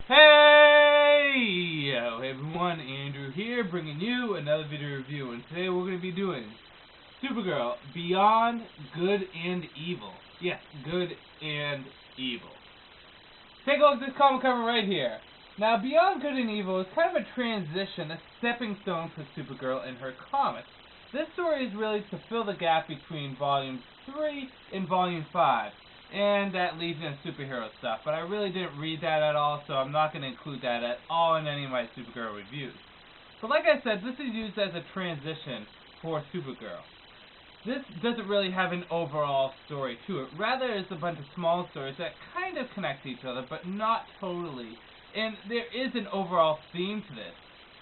Hey everyone, Andrew here, bringing you another video review, and today we're going to be doing Supergirl, Beyond Good and Evil. Yes, Good and Evil. Take a look at this comic cover right here. Now, Beyond Good and Evil is kind of a transition, a stepping stone for Supergirl in her comics. This story is really to fill the gap between Volume 3 and Volume 5. And that leads into superhero stuff, but I really didn't read that at all, so I'm not going to include that at all in any of my Supergirl reviews. But like I said, this is used as a transition for Supergirl. This doesn't really have an overall story to it. Rather, it's a bunch of small stories that kind of connect to each other, but not totally. And there is an overall theme to this.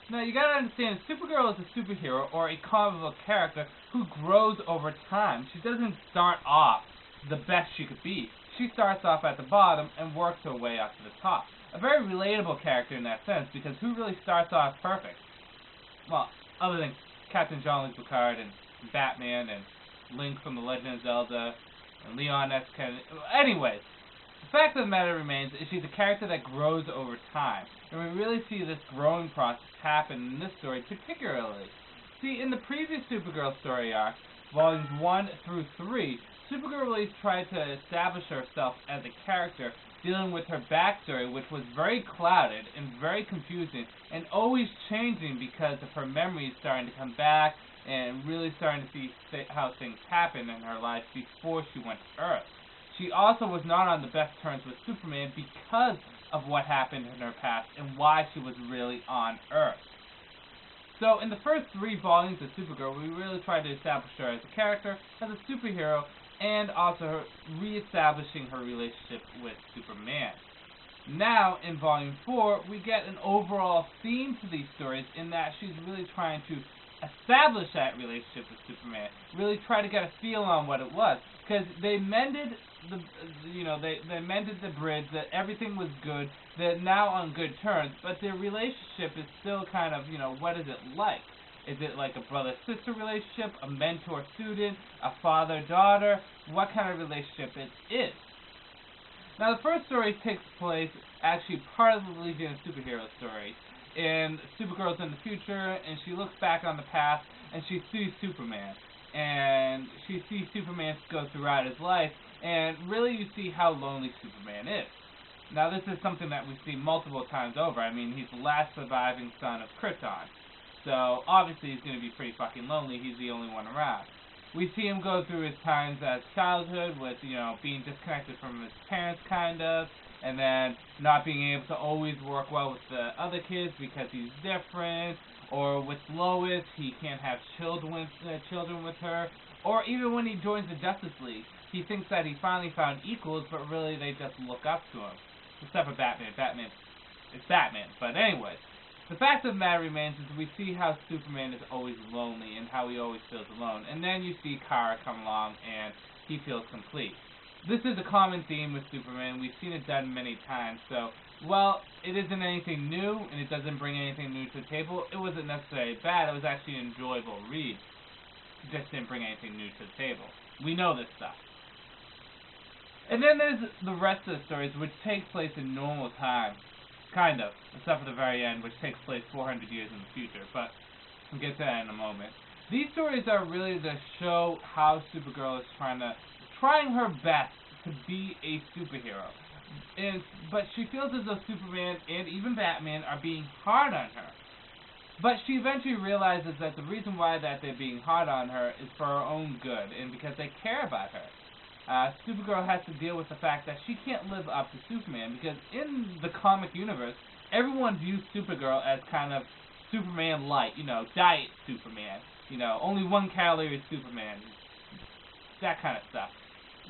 Now, you gotta understand, Supergirl is a superhero, or a comic book character, who grows over time. She doesn't start off the best she could be. She starts off at the bottom and works her way up to the top. A very relatable character in that sense, because who really starts off perfect? Well, other than Captain Jean-Luc Picard and Batman and Link from The Legend of Zelda and Leon S. Kennedy. Anyways, the fact of the matter remains is she's a character that grows over time. And we really see this growing process happen in this story particularly. See, in the previous Supergirl story arc, Volumes 1 through 3, Supergirl really tried to establish herself as a character, dealing with her backstory, which was very clouded and very confusing, and always changing because of her memories starting to come back, and really starting to see how things happened in her life before she went to Earth. She also was not on the best terms with Superman because of what happened in her past and why she was really on Earth. So in the first 3 volumes of Supergirl, we really tried to establish her as a character, as a superhero, and also re-establishing her relationship with Superman. Now, in Volume 4, we get an overall theme to these stories in that she's really trying to establish that relationship with Superman, really try to get a feel on what it was, because they mended the, they mended the bridge, that everything was good, they're now on good terms, but their relationship is still kind of, what is it like? Is it like a brother-sister relationship, a mentor-student, a father-daughter? What kind of relationship it is? Now, the first story takes place, actually part of the Legion of Superheroes story. And Supergirl's in the future, and she looks back on the past, and she sees Superman. And she sees Superman go throughout his life, and really you see how lonely Superman is. Now, this is something that we see multiple times over. I mean, he's the last surviving son of Krypton. So, obviously, he's going to be pretty fucking lonely. He's the only one around. We see him go through his times as childhood with, being disconnected from his parents, kind of, and then not being able to always work well with the other kids because he's different, or with Lois, he can't have children with her, or even when he joins the Justice League, he thinks that he finally found equals, but really they just look up to him. Except for Batman. It's Batman. But anyways, the fact of the matter remains is we see how Superman is always lonely and how he always feels alone. And then you see Kara come along and he feels complete. This is a common theme with Superman. We've seen it done many times. So, while it isn't anything new and it doesn't bring anything new to the table, it wasn't necessarily bad. It was actually an enjoyable read. It just didn't bring anything new to the table. We know this stuff. And then there's the rest of the stories, which take place in normal time. Kind of, except for the very end, which takes place 400 years in the future, but we'll get to that in a moment. These stories are really to show how Supergirl is trying her best to be a superhero. But she feels as though Superman and even Batman are being hard on her. But she eventually realizes that the reason why that they're being hard on her is for her own good, and because they care about her. Supergirl has to deal with the fact that she can't live up to Superman, because in the comic universe, everyone views Supergirl as kind of Superman light, diet Superman, only 1 calorie is Superman, that kind of stuff.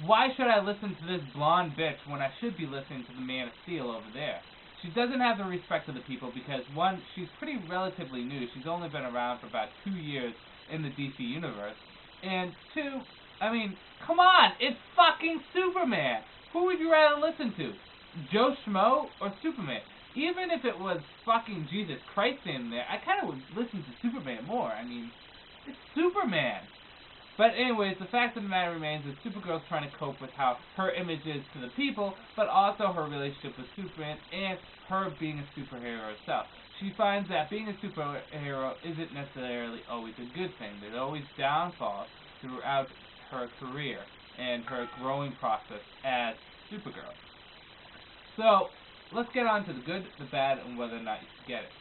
Why should I listen to this blonde bitch when I should be listening to the Man of Steel over there? She doesn't have the respect of the people because, 1, she's pretty relatively new. She's only been around for about 2 years in the DC universe, and 2, I mean, come on, it's fucking Superman. Who would you rather listen to? Joe Schmo or Superman? Even if it was fucking Jesus Christ in there, I kind of would listen to Superman more. I mean, it's Superman. But anyways, the fact of the matter remains that Supergirl's trying to cope with how her image is to the people, but also her relationship with Superman and her being a superhero herself. She finds that being a superhero isn't necessarily always a good thing. There's always downfalls throughout her career and her growing process as Supergirl. So, let's get on to the good, the bad, and whether or not you should get it.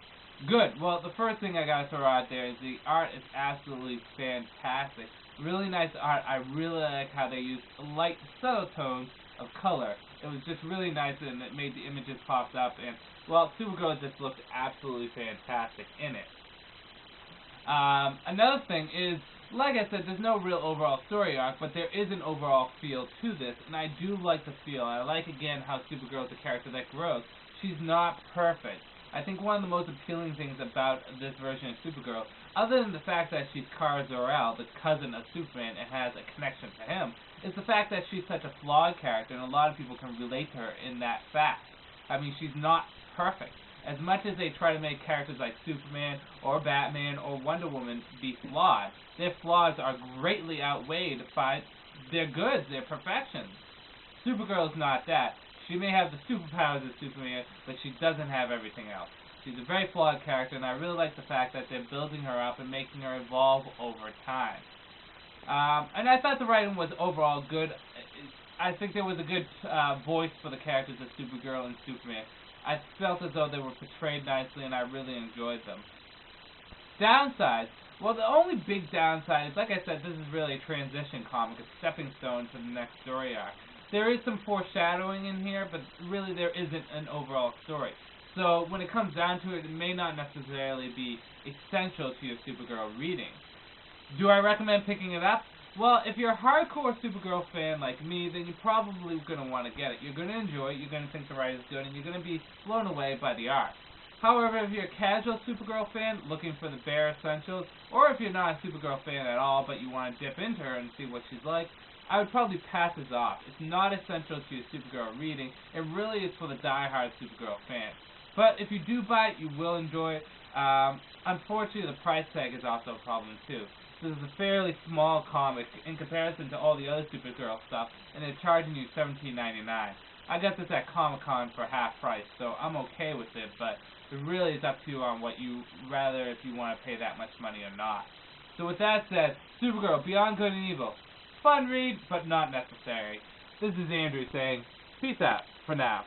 Good. Well, the first thing I gotta throw out there is the art is absolutely fantastic. Really nice art. I really like how they used light, subtle tones of color. It was just really nice, and it made the images pop up. And well, Supergirl just looked absolutely fantastic in it. Another thing is, like I said, there's no real overall story arc, but there is an overall feel to this, and I do like the feel. I like, again, how Supergirl is a character that grows. She's not perfect. I think one of the most appealing things about this version of Supergirl, other than the fact that she's Kara Zor-El, the cousin of Superman, and has a connection to him, is the fact that she's such a flawed character, and a lot of people can relate to her in that fact. I mean, she's not perfect. As much as they try to make characters like Superman or Batman or Wonder Woman be flawed, their flaws are greatly outweighed by their goods, their perfections. Supergirl's not that. She may have the superpowers of Superman, but she doesn't have everything else. She's a very flawed character, and I really like the fact that they're building her up and making her evolve over time. And I thought the writing was overall good. I think there was a good voice for the characters of Supergirl and Superman. I felt as though they were portrayed nicely, and I really enjoyed them. Downsides. Well, the only big downside is, like I said, this is really a transition comic, a stepping stone to the next story arc. There is some foreshadowing in here, but really there isn't an overall story. So when it comes down to it, it may not necessarily be essential to your Supergirl reading. Do I recommend picking it up? Well, if you're a hardcore Supergirl fan like me, then you're probably going to want to get it. You're going to enjoy it, you're going to think the writing is good, and you're going to be blown away by the art. However, if you're a casual Supergirl fan looking for the bare essentials, or if you're not a Supergirl fan at all but you want to dip into her and see what she's like, I would probably pass this off. It's not essential to your Supergirl reading. It really is for the die-hard Supergirl fan. But if you do buy it, you will enjoy it. Unfortunately, the price tag is also a problem too. This is a fairly small comic in comparison to all the other Supergirl stuff, and they're charging you $17.99. I got this at Comic-Con for half price, so I'm okay with it, but it really is up to you on what you rather, if you want to pay that much money or not. So with that said, Supergirl, Beyond Good and Evil. Fun read, but not necessary. This is Andrew saying, peace out for now.